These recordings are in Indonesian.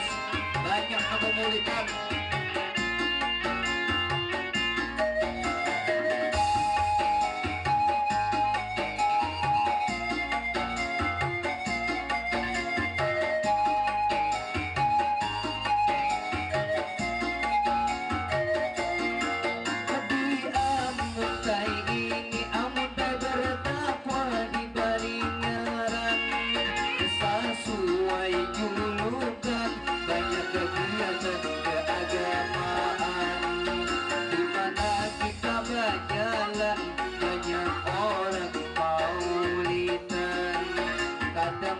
terus banyak kemuliaan.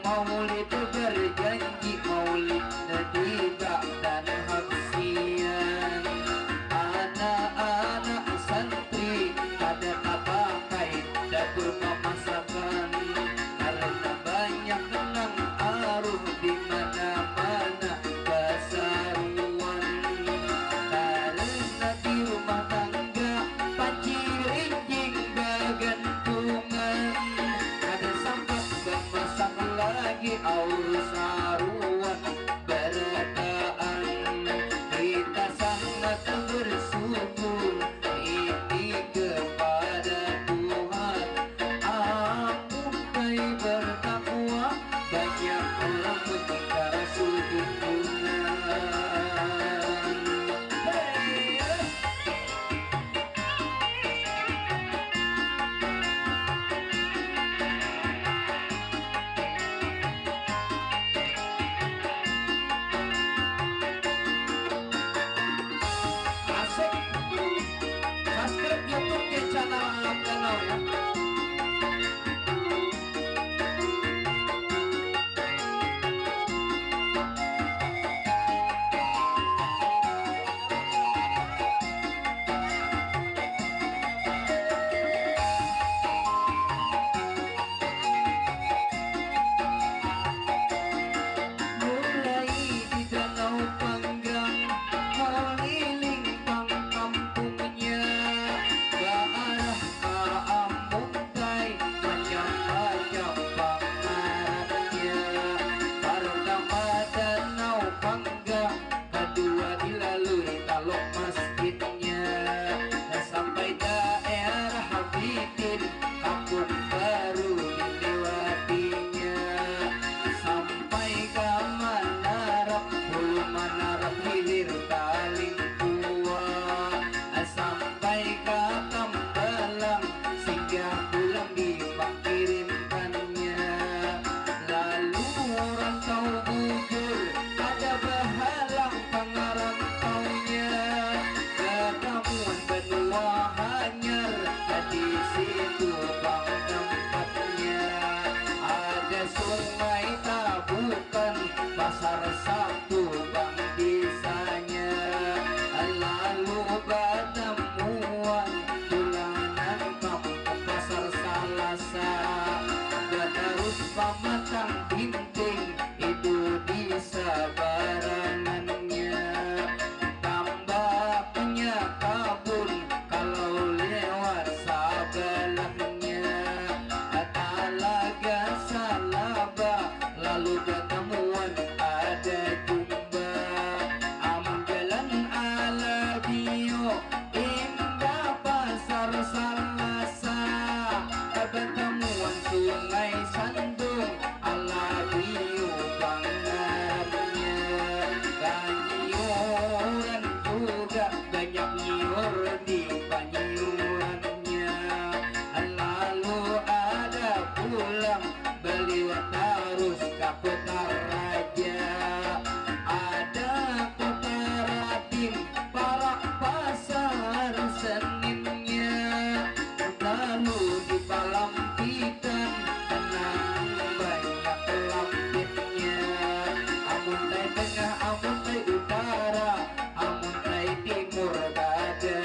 Maulid berjanji maulid tiba dan habsian. Anak-anak santri pada pakai dapur pemasakan, karena banyak kenang aruh di mana-mana basaruan. Karena di rumah tangga panci rinjing bagantungan, ada sampah masak lagi aur saruan berataan. Kita sangat bersyukur ini kepada Tuhan. Ampunai bertakwa, banyak orang menyingkar sujud Tuhan. Hey! Sampai daerah Habibin, kampung baru dilewatinya. Sampai ke Manarap, Hulu Manarap, Hilir Taling Tua. Sampai ke Tambalang, singgah pulang dikirimkannya. Lalu rantau bujur, ada Bahalang pengarantaunya. Ketemuan benua Hanyar, di situ bang tempatnya. Ada sungai Tabukan, pasar Sabtu bang desanya. Lalu Batemuan, Bulanan kampung pasar Salasa. Terus Pamatang Binting, itu di sabarangannya. Tambahnya Kabun, kalau lewat sabelahnya. Talaga Salaba, lalu Ketemuan ada Jumba. Amgalan Alabio, Indah pasar Salasa. Ketemuan Sungai Sandung, Alabio bangarapnya. Kanyuran juga banyak nyiur di Banyurannya. Lalu ada pulang Beliau terus ke kota raja. Ada kota Ratim, Parak pasar Seninnya. Lalu di Palampitan, tenang banyak lampitnya. Amuntai tengah, amuntai utara, amuntai timur ada.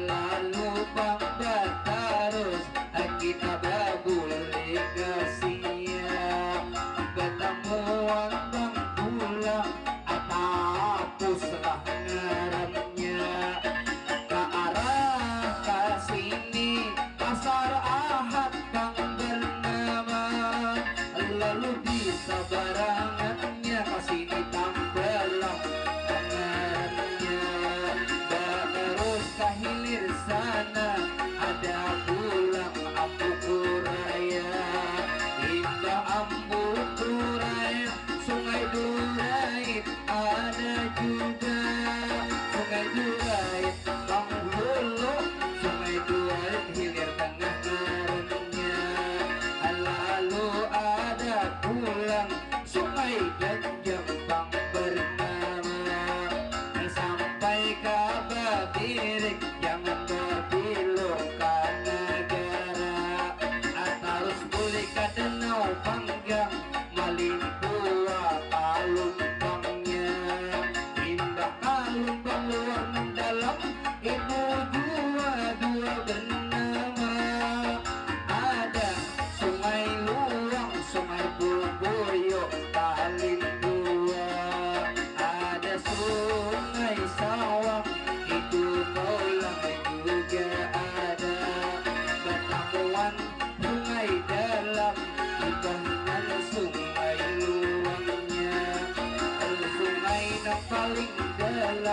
Lalu Bang terus kita babul legasia. Ketemuan Bang pulang, hapuslah ngarannya. Ke arah ke sini pasar Ahad Bang bernama. Lalu bisa barangannya ke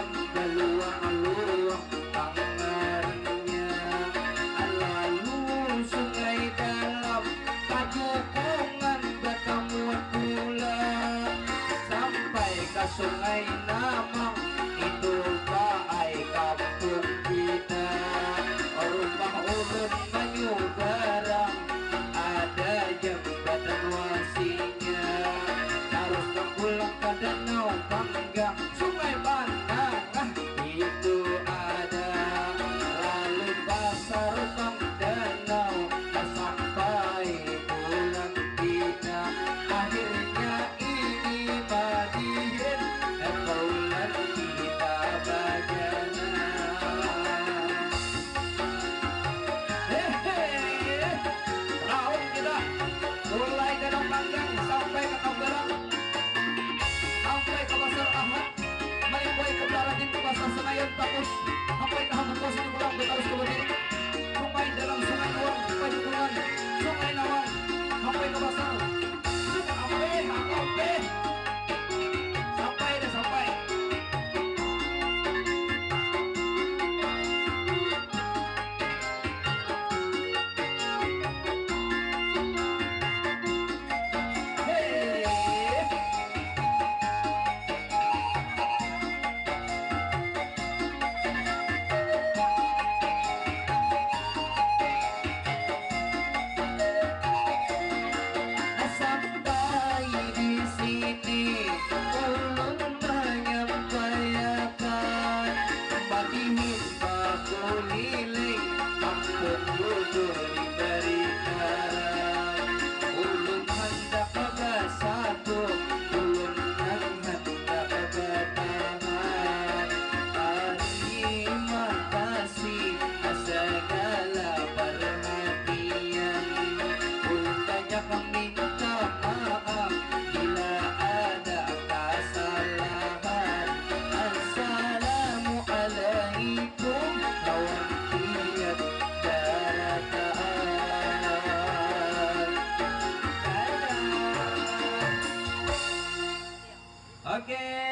Adam beluang-luang tangannya. Lalu sungai dalam pajukongan bertemuan pula, sampai ke sungai Namang, itu baai kampung kita. Rumah ulun banyu barang, ada jembatan wasinya. Harus pulang ke danau Panggang, sungai Banang itu ada. Lalu pasar Bang danau, sampai pulang kita. Akhirnya ini Madiun, pulang kita bagaimana. Hehehe, laut kita mulai danau Panggang sampai ke Tambarang, sampai ke Pasar Ahmad, Malipoy ke Baratin, ke Pasar Senayan, Tapos